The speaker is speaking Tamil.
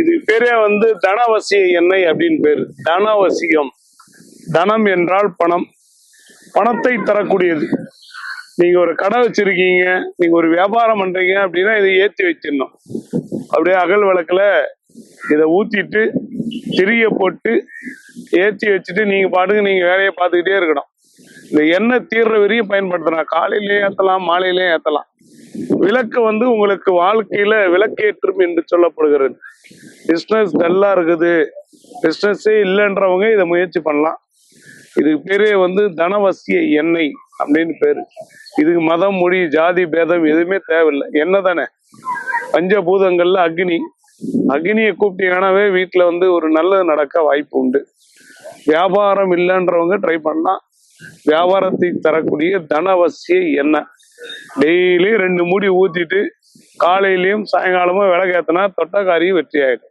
இது பேரே வந்து தனவசிய எண்ணெய் அப்படின்னு பேரு. தனவசியம், தனம் என்றால் பணம், பணத்தை தரக்கூடியது. நீங்க ஒரு கடை வச்சிருக்கீங்க, நீங்க ஒரு வியாபாரம் பண்றீங்க அப்படின்னா இதை ஏற்றி வச்சிடணும். அப்படியே அகல் விளக்குல இதை ஊத்திட்டு திரிய போட்டு ஏற்றி வச்சுட்டு நீங்க பாட்டுக்கு நீங்க வேலையை பார்த்துக்கிட்டே இருக்கணும். இந்த எண்ணெய் தீர்ற வரையும் பயன்படுத்தலாம். காலையிலேயே ஏத்தலாம், மாலையிலேயே ஏத்தலாம். விளக்கு வந்து உங்களுக்கு வாழ்க்கையில விளக்கேற்றும் என்று சொல்லப்படுகிறது. பிசினஸ் டல்லா இருக்குது, பிசினஸே இல்லைன்றவங்க இதை முயற்சி பண்ணலாம். இதுக்கு பேரே வந்து தனவசிய எண்ணெய் அப்படின்னு பேரு. இதுக்கு மதம், மொழி, ஜாதி பேதம் எதுவுமே தேவையில்லை. எண்ணெய் தானே. பஞ்சபூதங்கள்ல அக்னி, அக்னியை கூப்பிட்டீங்கன்னாவே வீட்டுல வந்து ஒரு நல்லது நடக்க வாய்ப்பு உண்டு. வியாபாரம் இல்லைன்றவங்க ட்ரை பண்ணலாம். வியாபாரத்தை தரக்கூடிய தனவசிய எண்ணெய் டெய்லி 2 மூடி ஊத்திட்டு காலையிலயும் சாயங்காலமும் விளக்கேத்தினா தொட்டக்காரியும் வெற்றி ஆயிடும்.